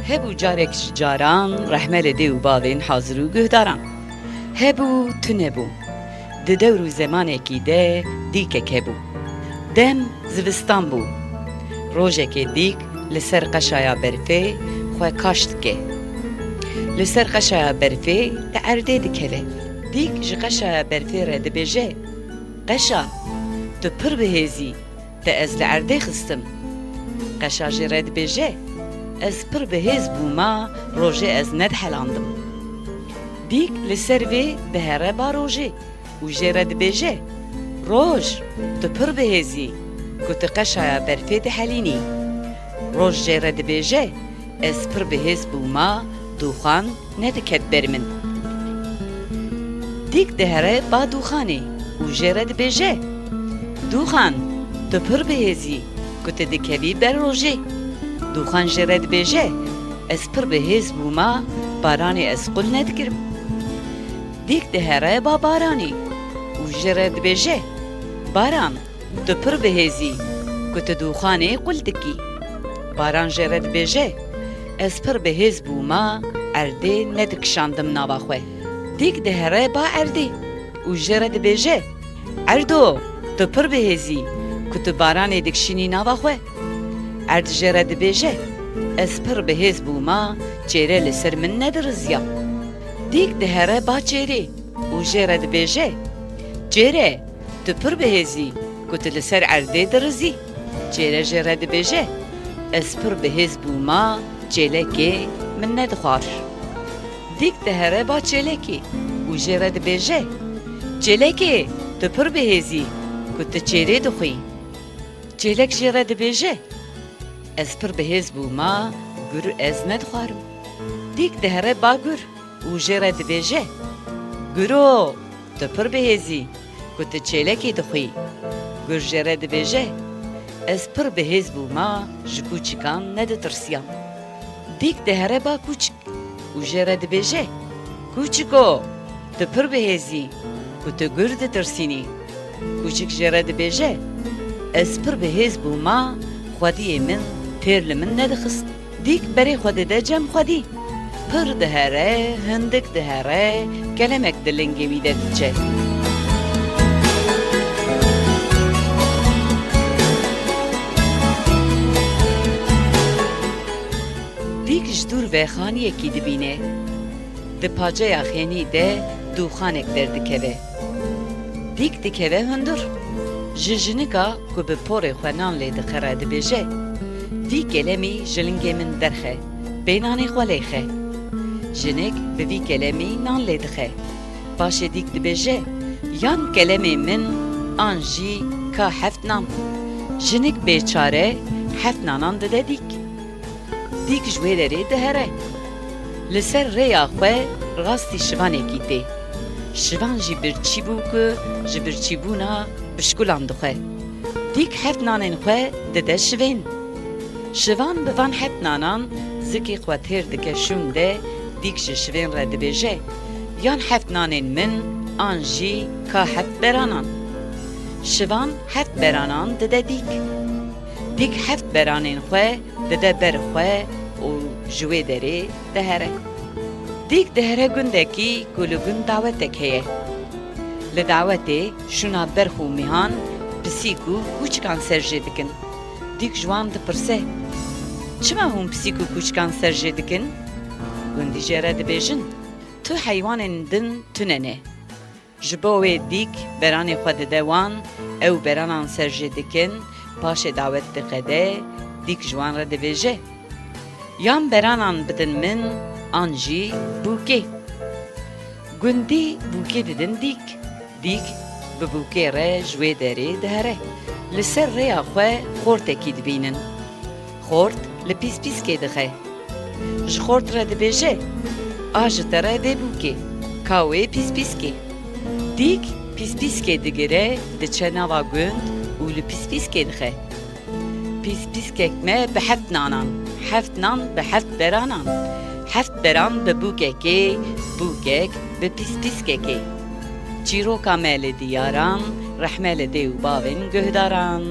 Hebû carek ji caran rehmele dê û bavên hazir û guhdaran. Hebû tu nebû. Di dewr û zemanekî de dîkek hebû. Dem zivistan bû. Rojekê dîk li ser qeşaya berfê xwe kaş dike. Li ser qeşaya berfê li erdê dikeve. Dîk ji qeşaya berfê re dibêje: Qeşa, tu pir bihêzî, te ez li erdê xistim. Qeşa jê re dibêje: Ez pir bihêz bûma, rojê ez nedihelandim. Dîk li ser vê dihere ba rojê û jê re dibêje: Roj, tu pir bihêzî, ku tu qeşaya berfê dihelînî. Roj jê re dibêje: Ez pir bihêz bûma, dûxan nediket ber min. Dîk dihere ba dûxanê û jê re dibêje: Dûxan, tu pir bihêzî, ku tu dikevî ber rojê. Dûxan jê re dibêje: Ez pir bihêz bûma, baranê ez qul nedikirim. Dîk dihere ba baranê û jê re dibêje: Baran, tu pir bihêzî, ku tu dûxanê qul dikî. Baran jê re dibêje: Ez pir bihêz bûma, erdê nedikişandim nava xwe. Dîk dihere ba erdê û jê re dibêje: Erdo, tu pir bihêzî, ku tu baranê dikişînî nava xwe. Erd jê re dibêje: Ez pir bihêz bûma, çêrê li ser min nediriziya. Dîk dihere ba çêrê û jê re dibêje: Çêre, tu pir bihêzî, ku tu li ser erdê dirizî. Çêre jê re dibêje: Ez pir bihêz bûma, çêlekê min nedixwar. Dîk dihere ba çêlekê û jê re dibêje: Çêlekê, tu pir bihêzî, ku tu çêrê dixwî. Çêlek jê re dibêje: Ez pir bihêz bûma, gur ez nedixwarim. Dîk dihere ba gur û jê re dibêje: Guro, tu pir bihêzî, ku tu çêlekê dixwî. Gur jê re dibêje: Ez pir bihêz bûma, ji kûçikan neditirsiyam. Dîk dihere ba kûçik û jê re dibêje: Kûçiko, tu pir bihêzî, ku tu gur ditirsînî. Kûçik jê re dibêje: Ez pir bihêz bûma, xwediyê min têr li min nedixist. Dîk berê xwe dide cem xwedî. Pir dihere, hindik dihere, gelemek dilingê wî de diçe. Dîk ji dûr vexaniyekî dibîne. Di paceya xênî de dûxanek derdikeve. Dîk dikeve hundir. Ji jinika ku bi porê xwe nan lê dixere dibêje: Dîk gelemî jilingê min derxe, bênanê xwe lêxe. Jinik bi vî gelemî nan lê dixe. Paşê dîk dibêje: Yan gelemê min an jî ka heft nan. Jinik bêçare heft nanan dide dîk. Dîk ji wê derê dihere. Li ser rêya xwe rastî şivanekî tê. Şivan jî birçî bû ku ji birçîbûna pişkulan dixwe. Dîk heft nanên xwe dide şivên. Şivan bi van heft nanan zikê xwe têr dike şûn de dîk ji şivên re dibêje: Yan heft nanên min an jî ka heft beranan. Şivan heft beranan dide dîk. Dîk heft beranên xwe dide ber xwe û ji wê derê dihere. Dîk dihere gundekî ku li gund dawetek heye. Li dawetê şûna berx û mîhan pisîk û kûçikan ser jê dikin. Dîk ji wan dipirse: Çima hûn pisîk û kûçikan ser jê dikin? Gundî jê re dibêjin: Tu heywanên din tune ne. Ji bo wê dîk beranê xwe dide wan, ew beranan ser jê dikin, paşê dawet diqede, dîk ji wan re dibêje: Yan beranan bidin min, an jî bûkê. Gundî bûkê didin dîk. Dîk bi bûkê re ji wê derê dihere. Li ser rêya xwe xortekî dibînin. Xort li pîspîskê dixe. Ji xort re dibêje: A ji te re vê bûkê, ka wê pîspîskê. Dîk pîspîskê digire, diçe nava gund û li pîspîskê dixe. Pîspîskek me bi heft nanan, heft nan bi heft beranan. Heft beran bi bûkekê, bûkek bi pîspîskekê. Çîroka me li dîyaran, rehme li dê û bavên guhdaran.